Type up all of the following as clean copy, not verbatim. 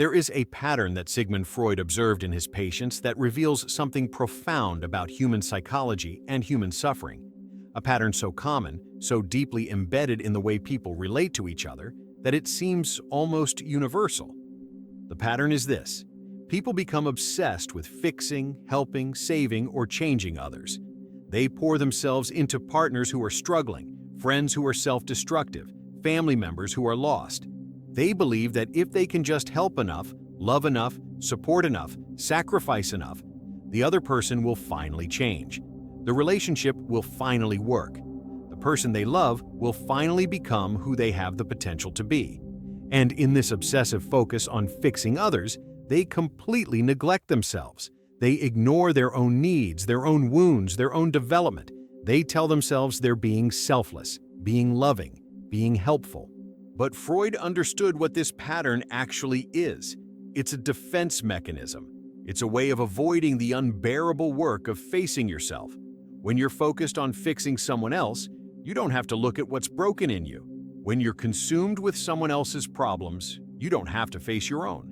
There is a pattern that Sigmund Freud observed in his patients that reveals something profound about human psychology and human suffering. A pattern so common, so deeply embedded in the way people relate to each other, that it seems almost universal. The pattern is this: people become obsessed with fixing, helping, saving, or changing others. They pour themselves into partners who are struggling, friends who are self-destructive, family members who are lost. They believe that if they can just help enough, love enough, support enough, sacrifice enough, the other person will finally change. The relationship will finally work. The person they love will finally become who they have the potential to be. And in this obsessive focus on fixing others, they completely neglect themselves. They ignore their own needs, their own wounds, their own development. They tell themselves they're being selfless, being loving, being helpful. But Freud understood what this pattern actually is. It's a defense mechanism. It's a way of avoiding the unbearable work of facing yourself. When you're focused on fixing someone else, you don't have to look at what's broken in you. When you're consumed with someone else's problems, you don't have to face your own.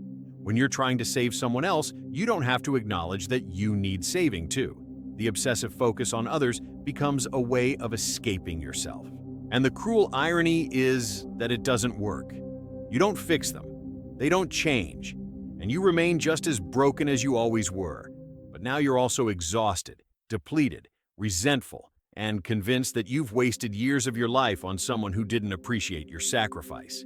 When you're trying to save someone else, you don't have to acknowledge that you need saving too. The obsessive focus on others becomes a way of escaping yourself. And the cruel irony is that it doesn't work. You don't fix them. They don't change. And you remain just as broken as you always were. But now you're also exhausted, depleted, resentful, and convinced that you've wasted years of your life on someone who didn't appreciate your sacrifice.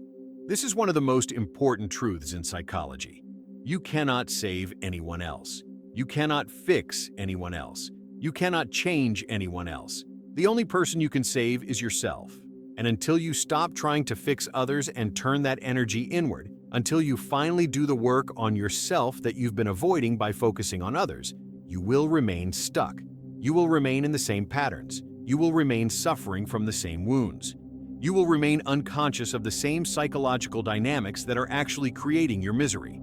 This is one of the most important truths in psychology. You cannot save anyone else. You cannot fix anyone else. You cannot change anyone else. The only person you can save is yourself. And until you stop trying to fix others and turn that energy inward, until you finally do the work on yourself that you've been avoiding by focusing on others, you will remain stuck. You will remain in the same patterns. You will remain suffering from the same wounds. You will remain unconscious of the same psychological dynamics that are actually creating your misery.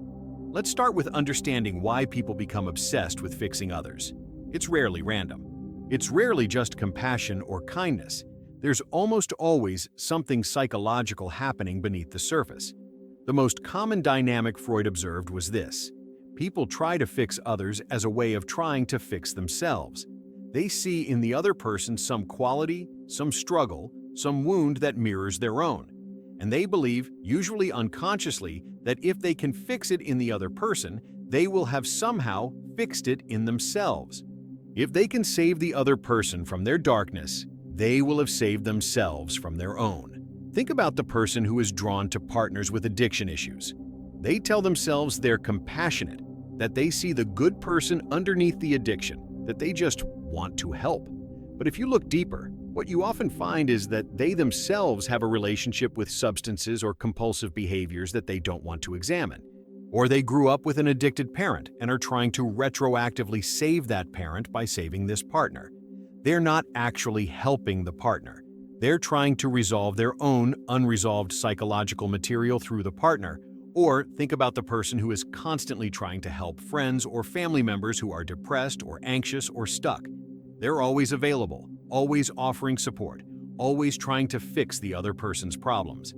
Let's start with understanding why people become obsessed with fixing others. It's rarely random. It's rarely just compassion or kindness. There's almost always something psychological happening beneath the surface. The most common dynamic Freud observed was this: people try to fix others as a way of trying to fix themselves. They see in the other person some quality, some struggle, some wound that mirrors their own. And they believe, usually unconsciously, that if they can fix it in the other person, they will have somehow fixed it in themselves. If they can save the other person from their darkness, they will have saved themselves from their own. Think about the person who is drawn to partners with addiction issues. They tell themselves they're compassionate, that they see the good person underneath the addiction, that they just want to help. But if you look deeper, what you often find is that they themselves have a relationship with substances or compulsive behaviors that they don't want to examine. Or they grew up with an addicted parent and are trying to retroactively save that parent by saving this partner. They're not actually helping the partner. They're trying to resolve their own unresolved psychological material through the partner. Or think about the person who is constantly trying to help friends or family members who are depressed or anxious or stuck. They're always available, always offering support, always trying to fix the other person's problems.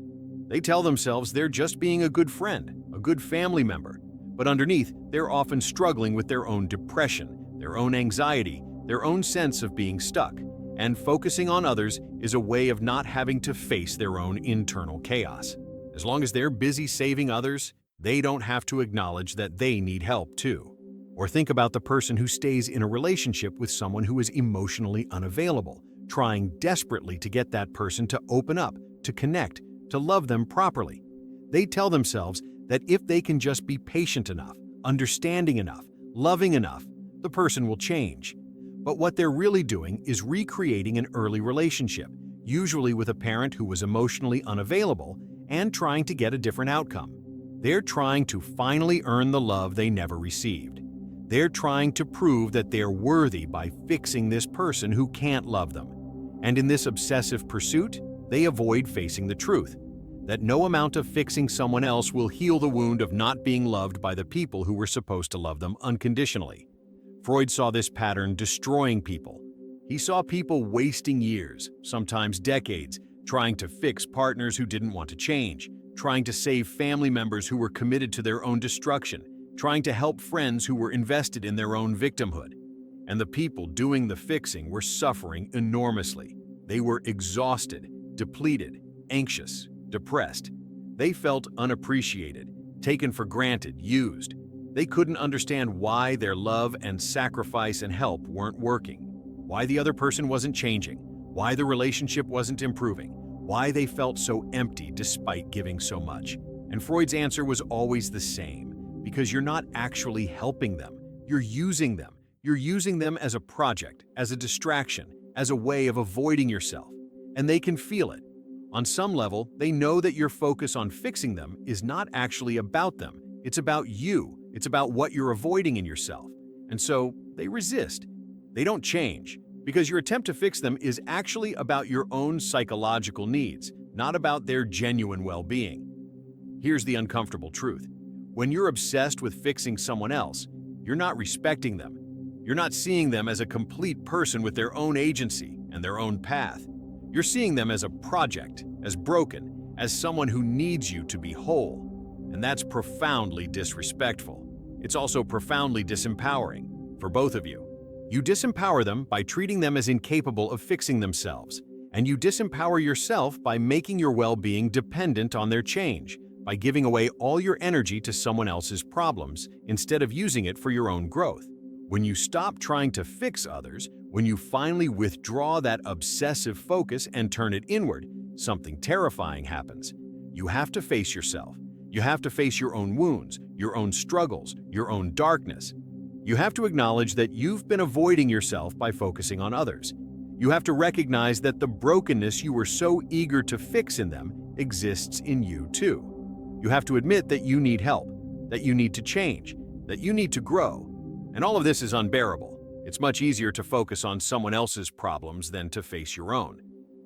They tell themselves they're just being a good friend, a good family member, but underneath, they're often struggling with their own depression, their own anxiety, their own sense of being stuck, and focusing on others is a way of not having to face their own internal chaos. As long as they're busy saving others, they don't have to acknowledge that they need help too. Or think about the person who stays in a relationship with someone who is emotionally unavailable, trying desperately to get that person to open up, to connect, to love them properly. They tell themselves that if they can just be patient enough, understanding enough, loving enough, the person will change. But what they're really doing is recreating an early relationship, usually with a parent who was emotionally unavailable, and trying to get a different outcome. They're trying to finally earn the love they never received. They're trying to prove that they're worthy by fixing this person who can't love them. And in this obsessive pursuit, they avoid facing the truth, that no amount of fixing someone else will heal the wound of not being loved by the people who were supposed to love them unconditionally. Freud saw this pattern destroying people. He saw people wasting years, sometimes decades, trying to fix partners who didn't want to change, trying to save family members who were committed to their own destruction, trying to help friends who were invested in their own victimhood. And the people doing the fixing were suffering enormously. They were exhausted, depleted, anxious, depressed. They felt unappreciated, taken for granted, used. They couldn't understand why their love and sacrifice and help weren't working, why the other person wasn't changing, why the relationship wasn't improving, why they felt so empty despite giving so much. And Freud's answer was always the same: because you're not actually helping them, you're using them. You're using them as a project, as a distraction, as a way of avoiding yourself. And they can feel it. On some level, they know that your focus on fixing them is not actually about them. It's about you. It's about what you're avoiding in yourself. And so they resist. They don't change, because your attempt to fix them is actually about your own psychological needs, not about their genuine well-being. Here's the uncomfortable truth. When you're obsessed with fixing someone else, you're not respecting them. You're not seeing them as a complete person with their own agency and their own path. You're seeing them as a project, as broken, as someone who needs you to be whole. And that's profoundly disrespectful. It's also profoundly disempowering for both of you. You disempower them by treating them as incapable of fixing themselves. And you disempower yourself by making your well-being dependent on their change, by giving away all your energy to someone else's problems instead of using it for your own growth. When you stop trying to fix others, when you finally withdraw that obsessive focus and turn it inward, something terrifying happens. You have to face yourself. You have to face your own wounds, your own struggles, your own darkness. You have to acknowledge that you've been avoiding yourself by focusing on others. You have to recognize that the brokenness you were so eager to fix in them exists in you too. You have to admit that you need help, that you need to change, that you need to grow. And all of this is unbearable. It's much easier to focus on someone else's problems than to face your own.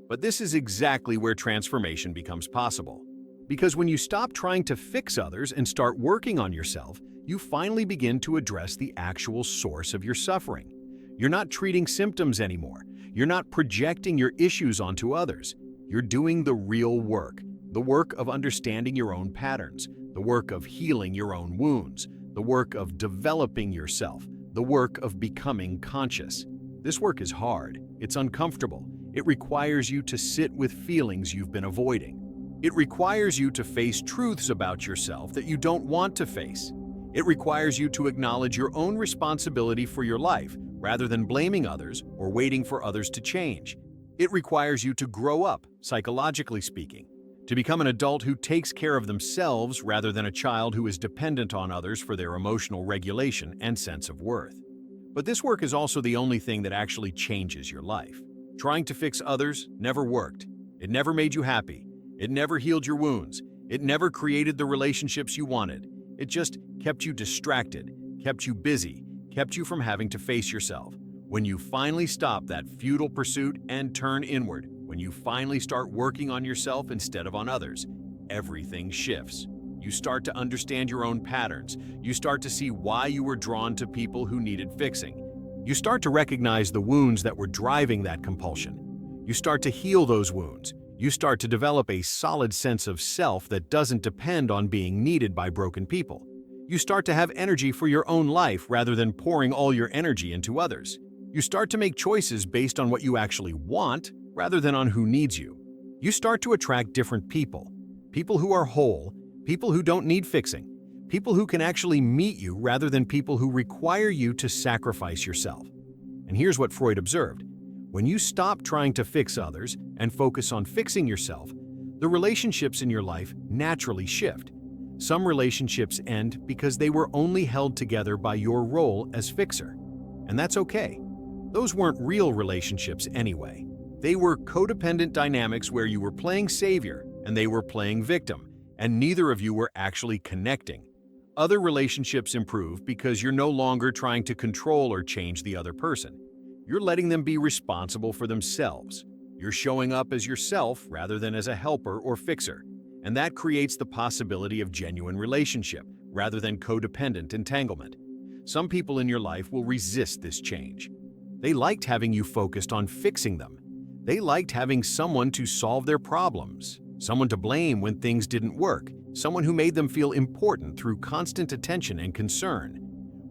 But this is exactly where transformation becomes possible. Because when you stop trying to fix others and start working on yourself, you finally begin to address the actual source of your suffering. You're not treating symptoms anymore. You're not projecting your issues onto others. You're doing the real work, the work of understanding your own patterns, the work of healing your own wounds, the work of developing yourself, the work of becoming conscious. This work is hard. It's uncomfortable. It requires you to sit with feelings you've been avoiding. It requires you to face truths about yourself that you don't want to face. It requires you to acknowledge your own responsibility for your life rather than blaming others or waiting for others to change. It requires you to grow up, psychologically speaking, to become an adult who takes care of themselves rather than a child who is dependent on others for their emotional regulation and sense of worth. But this work is also the only thing that actually changes your life. Trying to fix others never worked. It never made you happy. It never healed your wounds. It never created the relationships you wanted. It just kept you distracted, kept you busy, kept you from having to face yourself. When you finally stop that futile pursuit and turn inward, when you finally start working on yourself instead of on others, everything shifts. You start to understand your own patterns. You start to see why you were drawn to people who needed fixing. You start to recognize the wounds that were driving that compulsion. You start to heal those wounds. You start to develop a solid sense of self that doesn't depend on being needed by broken people. You start to have energy for your own life rather than pouring all your energy into others. You start to make choices based on what you actually want rather than on who needs you. You start to attract different people, people who are whole, people who don't need fixing, people who can actually meet you rather than people who require you to sacrifice yourself. And here's what Freud observed. When you stop trying to fix others and focus on fixing yourself, the relationships in your life naturally shift. Some relationships end because they were only held together by your role as fixer. And that's okay. Those weren't real relationships anyway. They were codependent dynamics where you were playing savior and they were playing victim, and neither of you were actually connecting. Other relationships improve because you're no longer trying to control or change the other person. You're letting them be responsible for themselves. You're showing up as yourself rather than as a helper or fixer. And that creates the possibility of genuine relationship rather than codependent entanglement. Some people in your life will resist this change. They liked having you focused on fixing them. They liked having someone to solve their problems. someone to blame when things didn't work, someone who made them feel important through constant attention and concern.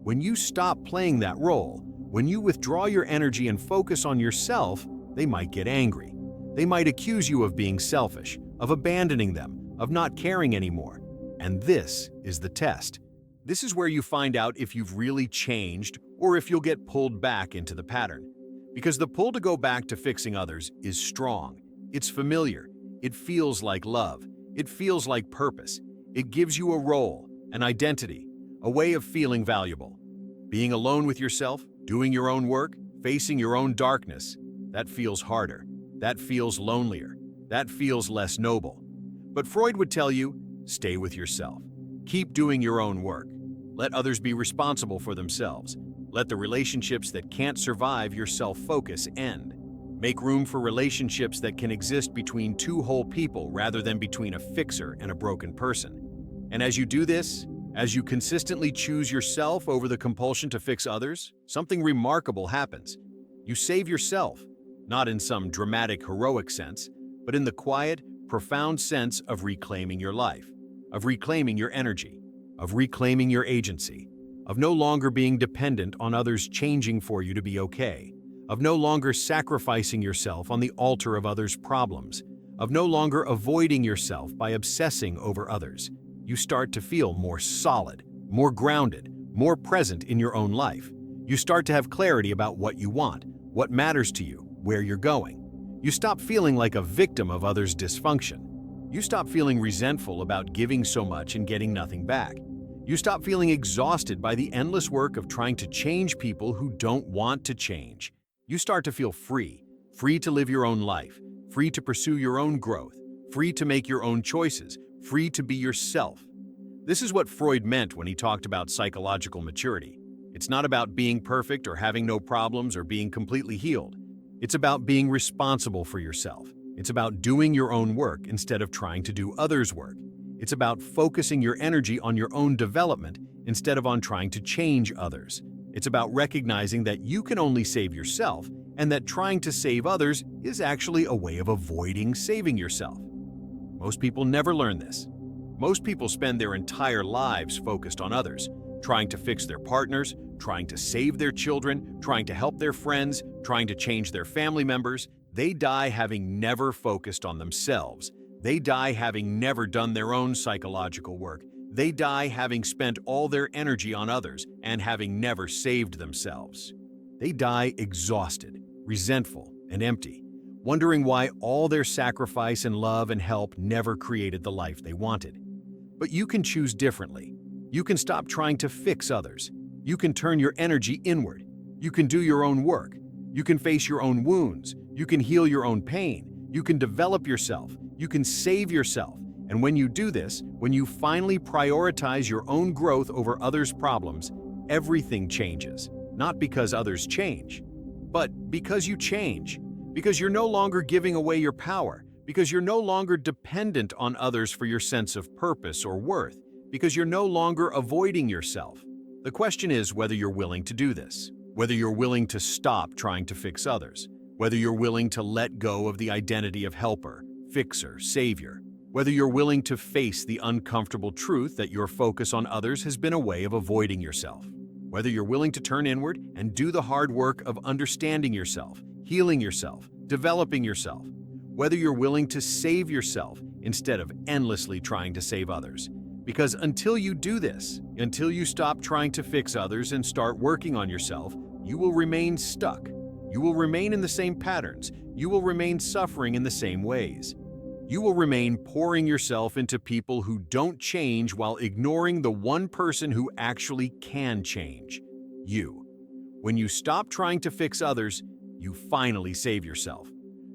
When you stop playing that role, when you withdraw your energy and focus on yourself, they might get angry. They might accuse you of being selfish, of abandoning them, of not caring anymore. And this is the test. This is where you find out if you've really changed or if you'll get pulled back into the pattern. Because the pull to go back to fixing others is strong. It's familiar. It feels like love. It feels like purpose. It gives you a role, an identity, a way of feeling valuable. Being alone with yourself, doing your own work, facing your own darkness, that feels harder. That feels lonelier. That feels less noble. But Freud would tell you, stay with yourself. Keep doing your own work. Let others be responsible for themselves. Let the relationships that can't survive your self-focus end. Make room for relationships that can exist between two whole people rather than between a fixer and a broken person. And as you do this, as you consistently choose yourself over the compulsion to fix others, something remarkable happens. You save yourself, not in some dramatic, heroic sense, but in the quiet, profound sense of reclaiming your life, of reclaiming your energy, of reclaiming your agency, of no longer being dependent on others changing for you to be okay, of no longer sacrificing yourself on the altar of others' problems, of no longer avoiding yourself by obsessing over others. You start to feel more solid, more grounded, more present in your own life. You start to have clarity about what you want, what matters to you, where you're going. You stop feeling like a victim of others' dysfunction. You stop feeling resentful about giving so much and getting nothing back. You stop feeling exhausted by the endless work of trying to change people who don't want to change. You start to feel free, free to live your own life, free to pursue your own growth, free to make your own choices, free to be yourself. This is what Freud meant when he talked about psychological maturity. It's not about being perfect or having no problems or being completely healed. It's about being responsible for yourself. It's about doing your own work instead of trying to do others' work. It's about focusing your energy on your own development instead of on trying to change others. It's about recognizing that you can only save yourself and that trying to save others is actually a way of avoiding saving yourself. Most people never learn this. Most people spend their entire lives focused on others, trying to fix their partners, trying to save their children, trying to help their friends, trying to change their family members. They die having never focused on themselves. They die having never done their own psychological work. They die having spent all their energy on others and having never saved themselves. They die exhausted, resentful, and empty, wondering why all their sacrifice and love and help never created the life they wanted. But you can choose differently. You can stop trying to fix others. You can turn your energy inward. You can do your own work. You can face your own wounds. You can heal your own pain. You can develop yourself. You can save yourself. And when you do this, when you finally prioritize your own growth over others' problems, everything changes. Not because others change, but because you change. Because you're no longer giving away your power. Because you're no longer dependent on others for your sense of purpose or worth. Because you're no longer avoiding yourself. The question is whether you're willing to do this. Whether you're willing to stop trying to fix others. Whether you're willing to let go of the identity of helper, fixer, savior. Whether you're willing to face the uncomfortable truth that your focus on others has been a way of avoiding yourself. Whether you're willing to turn inward and do the hard work of understanding yourself, healing yourself, developing yourself. Whether you're willing to save yourself instead of endlessly trying to save others. Because until you do this, until you stop trying to fix others and start working on yourself, you will remain stuck. You will remain in the same patterns. You will remain suffering in the same ways. You will remain pouring yourself into people who don't change while ignoring the one person who actually can change, you. When you stop trying to fix others, you finally save yourself.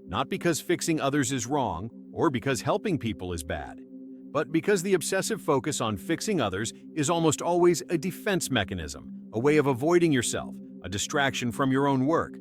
Not because fixing others is wrong or because helping people is bad, but because the obsessive focus on fixing others is almost always a defense mechanism, a way of avoiding yourself, a distraction from your own work.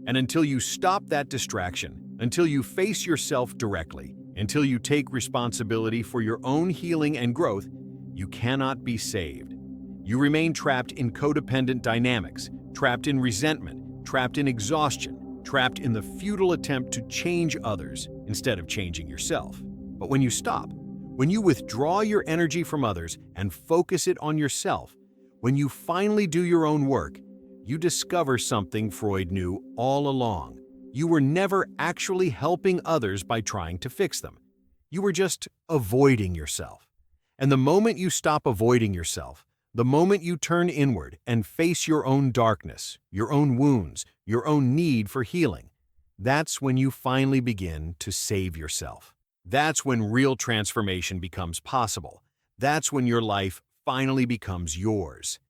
And until you stop that distraction, until you face yourself directly, until you take responsibility for your own healing and growth, you cannot be saved. You remain trapped in codependent dynamics, trapped in resentment, trapped in exhaustion, trapped in the futile attempt to change others instead of changing yourself. But when you stop, when you withdraw your energy from others and focus it on yourself, when you finally do your own work, you discover something Freud knew all along. You were never actually helping others by trying to fix them. You were just avoiding yourself. And the moment you stop avoiding yourself, the moment you turn inward and face your own darkness, your own wounds, your own need for healing, that's when you finally begin to save yourself. That's when real transformation becomes possible. That's when your life finally becomes yours.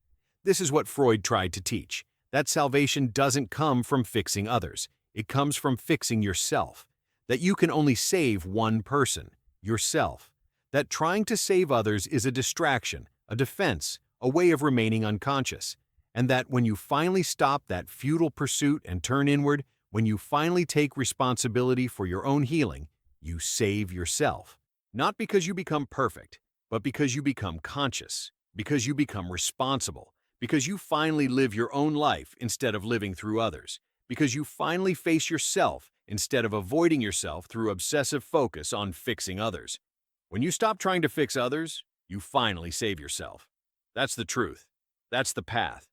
This is what Freud tried to teach, that salvation doesn't come from fixing others. It comes from fixing yourself. That you can only save one person, yourself. That trying to save others is a distraction, a defense, a way of remaining unconscious. And that when you finally stop that futile pursuit and turn inward, when you finally take responsibility for your own healing, you save yourself. Not because you become perfect, but because you become conscious, because you become responsible, because you finally live your own life instead of living through others, because you finally face yourself instead of avoiding yourself through obsessive focus on fixing others. When you stop trying to fix others, you finally save yourself. That's the truth. That's the path.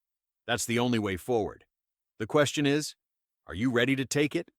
That's the only way forward. The question is, are you ready to take it?